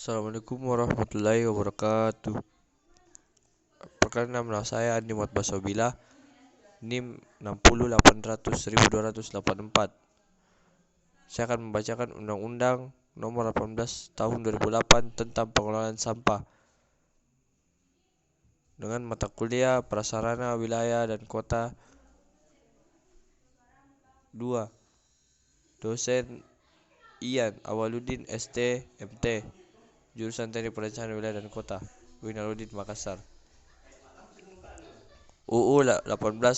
Assalamualaikum warahmatullahi wabarakatuh. Perkenalkan nama saya Andi Muhammad Basobila, NIM 6080000284. Saya akan membacakan Undang-Undang Nomor 18 Tahun 2008 tentang pengelolaan sampah dengan mata kuliah Prasarana Wilayah dan Kota 2. Dosen Ian Awaludin ST MT, jurusan Teknik Perencanaan Wilayah dan Kota, Winaluddin Makassar. UU 18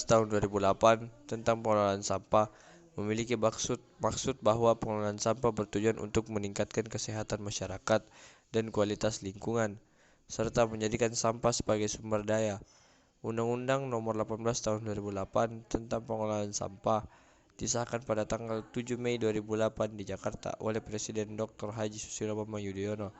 tahun 2008 tentang pengelolaan sampah memiliki maksud bahwa pengelolaan sampah bertujuan untuk meningkatkan kesehatan masyarakat dan kualitas lingkungan, serta menjadikan sampah sebagai sumber daya. Undang-Undang Nomor 18 Tahun 2008 tentang pengelolaan sampah disahkan pada tanggal 7 Mei 2008 di Jakarta oleh Presiden Dr. Haji Susilo Bambang Yudhoyono.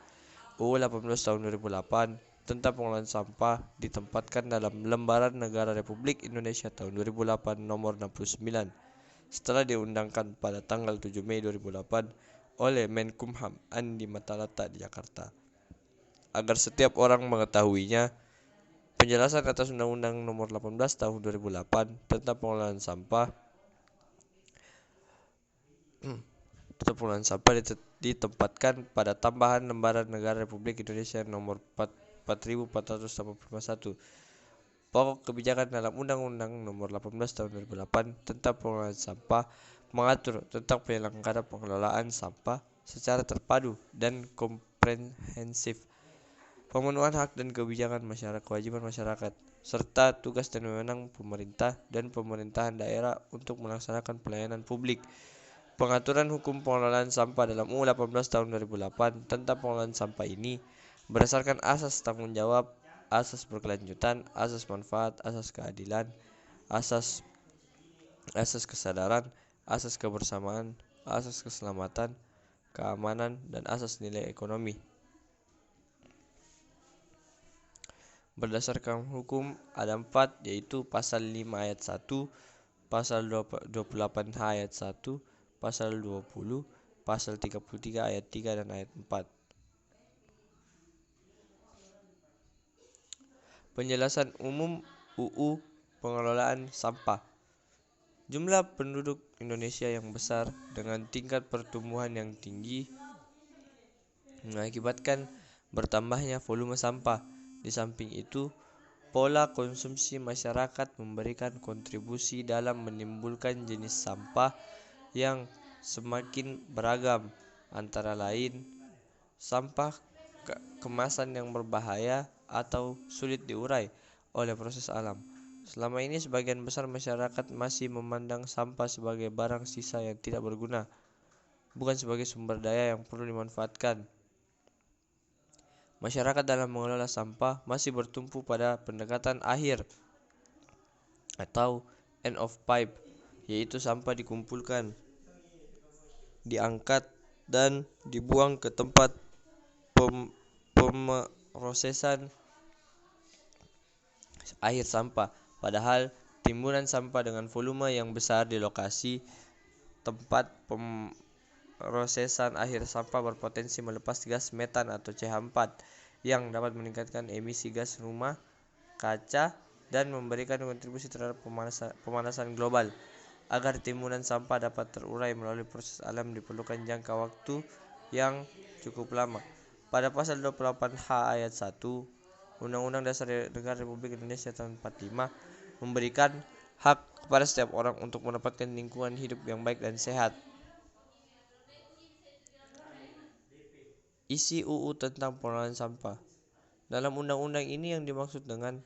UU 18 Tahun 2008 tentang pengelolaan sampah ditempatkan dalam Lembaran Negara Republik Indonesia tahun 2008 nomor 69 setelah diundangkan pada tanggal 7 Mei 2008 oleh Menkumham Andi Matalata di Jakarta. Agar setiap orang mengetahuinya, penjelasan atas Undang-Undang Nomor 18 Tahun 2008 tentang pengelolaan sampah ditempatkan pada tambahan Lembaran Negara Republik Indonesia nomor 4481. Pokok kebijakan dalam Undang-Undang Nomor 18 Tahun 2008 tentang pengelolaan sampah mengatur tentang penyelenggara pengelolaan sampah secara terpadu dan komprehensif, pemenuhan hak dan kewajiban masyarakat, serta tugas dan wewenang pemerintah dan pemerintahan daerah untuk melaksanakan pelayanan publik. Pengaturan hukum pengelolaan sampah dalam UU 18 tahun 2008 tentang pengelolaan sampah ini berdasarkan asas tanggung jawab, asas berkelanjutan, asas manfaat, asas keadilan, asas kesadaran, asas kebersamaan, asas keselamatan, keamanan, dan asas nilai ekonomi. Berdasarkan hukum ada 4, yaitu pasal 5 ayat 1, pasal 28H ayat 1, pasal 20, pasal 33 ayat 3 dan ayat 4. Penjelasan umum UU pengelolaan sampah. Jumlah penduduk Indonesia yang besar dengan tingkat pertumbuhan yang tinggi mengakibatkan bertambahnya volume sampah. Di samping itu, pola konsumsi masyarakat memberikan kontribusi dalam menimbulkan jenis sampah yang semakin beragam, antara lain sampah kemasan yang berbahaya atau sulit diurai oleh proses alam. Selama ini sebagian besar masyarakat masih memandang sampah sebagai barang sisa yang tidak berguna, bukan sebagai sumber daya yang perlu dimanfaatkan. Masyarakat dalam mengelola sampah masih bertumpu pada pendekatan akhir atau end of pipe, yaitu sampah dikumpulkan, diangkat, dan dibuang ke tempat pemrosesan akhir sampah. Padahal timbunan sampah dengan volume yang besar di lokasi tempat pemrosesan akhir sampah berpotensi melepas gas metan atau CH4 yang dapat meningkatkan emisi gas rumah kaca dan memberikan kontribusi terhadap pemanasan global. Agar timbunan sampah dapat terurai melalui proses alam diperlukan jangka waktu yang cukup lama. Pada pasal 28H ayat 1 Undang-Undang Dasar Negara Republik Indonesia tahun 45 memberikan hak kepada setiap orang untuk mendapatkan lingkungan hidup yang baik dan sehat. Isi UU tentang pengelolaan sampah. Dalam undang-undang ini yang dimaksud dengan: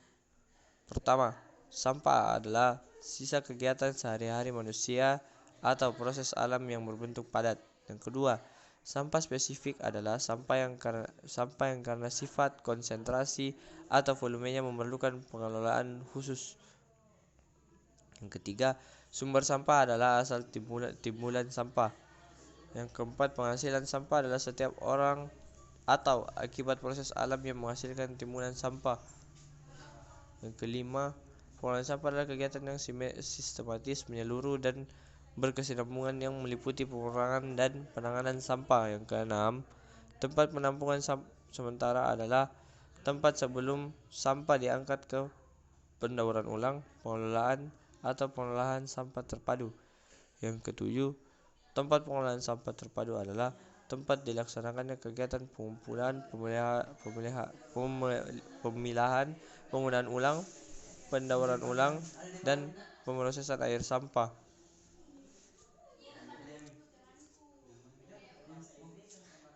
pertama, sampah adalah sisa kegiatan sehari-hari manusia atau proses alam yang berbentuk padat. Yang kedua, sampah spesifik adalah sampah yang karena sifat, konsentrasi, atau volumenya memerlukan pengelolaan khusus. Yang ketiga, sumber sampah adalah asal timbulan sampah. Yang keempat, penghasilan sampah adalah setiap orang atau akibat proses alam yang menghasilkan timbunan sampah. Yang kelima, pengelolaan sampah adalah kegiatan yang sistematis, menyeluruh, dan berkesinambungan yang meliputi pengurangan dan penanganan sampah. Yang keenam, Tempat penampungan sementara adalah tempat sebelum sampah diangkat ke pendauran ulang, pengelolaan, atau pengolahan sampah terpadu. Yang ketujuh, tempat pengolahan sampah terpadu adalah tempat dilaksanakannya kegiatan pengumpulan, pemilahan, penggunaan ulang, pendauran ulang, dan pemrosesan air sampah.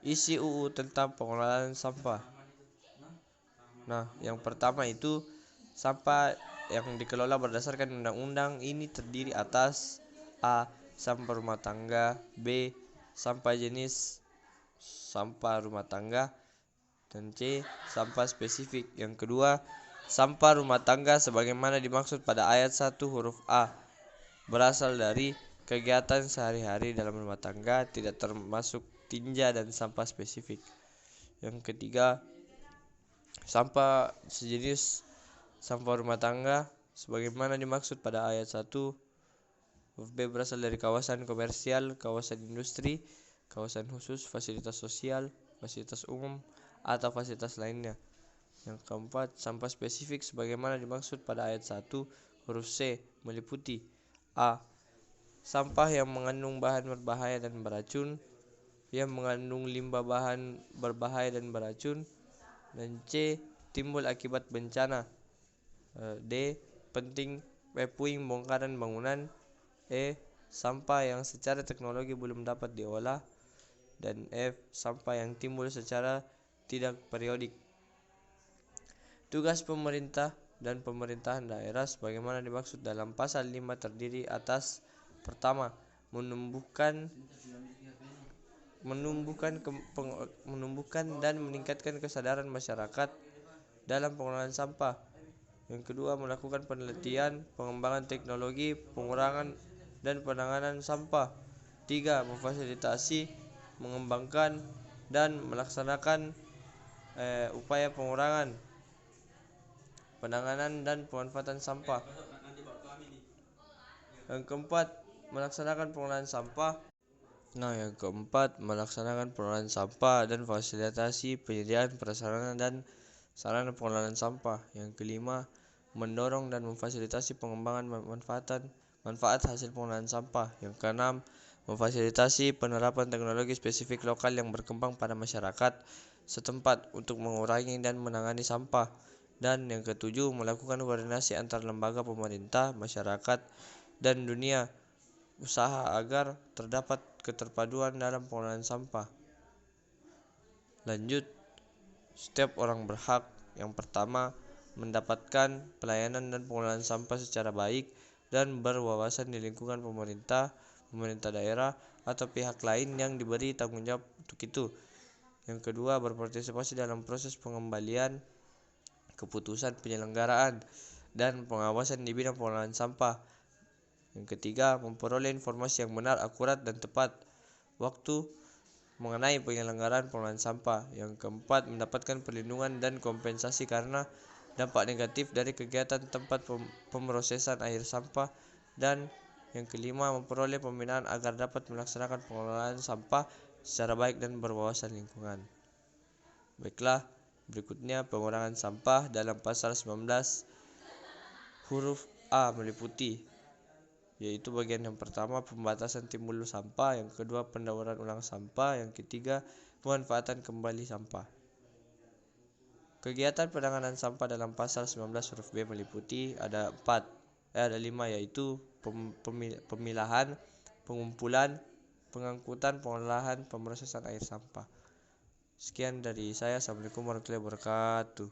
Isi UU tentang pengelolaan sampah. Nah, yang pertama itu sampah yang dikelola berdasarkan undang-undang ini terdiri atas A. Sampah rumah tangga, B. Sampah jenis sampah rumah tangga, dan C. Sampah spesifik. Yang kedua, sampah rumah tangga sebagaimana dimaksud pada ayat 1 huruf A berasal dari kegiatan sehari-hari dalam rumah tangga, tidak termasuk tinja dan sampah spesifik. Yang ketiga, sampah sejenis sampah rumah tangga sebagaimana dimaksud pada ayat 1 huruf B berasal dari kawasan komersial, kawasan industri, kawasan khusus, fasilitas sosial, fasilitas umum, atau fasilitas lainnya. Yang keempat, sampah spesifik sebagaimana dimaksud pada ayat 1 huruf C meliputi A. Sampah yang mengandung bahan berbahaya dan beracun, yang mengandung limbah bahan berbahaya dan beracun, dan C. Timbul akibat bencana. D. Puing bongkaran bangunan. E. Sampah yang secara teknologi belum dapat diolah, dan F. Sampah yang timbul secara tidak periodik. Tugas pemerintah dan pemerintahan daerah sebagaimana dimaksud dalam pasal 5 terdiri atas: pertama, menumbuhkan dan meningkatkan kesadaran masyarakat dalam pengelolaan sampah. Yang kedua, melakukan penelitian, pengembangan teknologi, pengurangan dan penanganan sampah. 3. Memfasilitasi, mengembangkan dan melaksanakan upaya pengurangan, penanganan dan pemanfaatan sampah. Yang keempat, melaksanakan pengelolaan sampah. Yang keempat, melaksanakan pengelolaan sampah dan fasilitasi penyediaan prasarana dan sarana pengelolaan sampah. Yang kelima, mendorong dan memfasilitasi pengembangan manfaat hasil pengelolaan sampah. Yang keenam, memfasilitasi penerapan teknologi spesifik lokal yang berkembang pada masyarakat setempat untuk mengurangi dan menangani sampah. Dan yang ketujuh, melakukan koordinasi antar lembaga pemerintah, masyarakat, dan dunia usaha agar terdapat keterpaduan dalam pengelolaan sampah. Lanjut, setiap orang berhak: yang pertama, mendapatkan pelayanan dan pengelolaan sampah secara baik dan berwawasan di lingkungan pemerintah daerah, atau pihak lain yang diberi tanggung jawab untuk itu. Yang kedua, berpartisipasi dalam proses pengembalian keputusan penyelenggaraan dan pengawasan di bidang pengelolaan sampah. Yang ketiga, memperoleh informasi yang benar, akurat, dan tepat waktu mengenai penyelenggaraan pengelolaan sampah. Yang keempat, mendapatkan perlindungan dan kompensasi karena dampak negatif dari kegiatan tempat pemrosesan air sampah. Dan yang kelima, memperoleh pembinaan agar dapat melaksanakan pengelolaan sampah secara baik dan berwawasan lingkungan. Baiklah, berikutnya pengurangan sampah dalam pasal 19 huruf A meliputi, yaitu bagian yang pertama, pembatasan timbul sampah, yang kedua, pendauran ulang sampah, yang ketiga, pemanfaatan kembali sampah. Kegiatan penanganan sampah dalam pasal 19 huruf B meliputi ada 5, yaitu pemilahan, pengumpulan, pengangkutan, pengolahan, pemrosesan air sampah. Sekian dari saya. Assalamualaikum warahmatullahi wabarakatuh.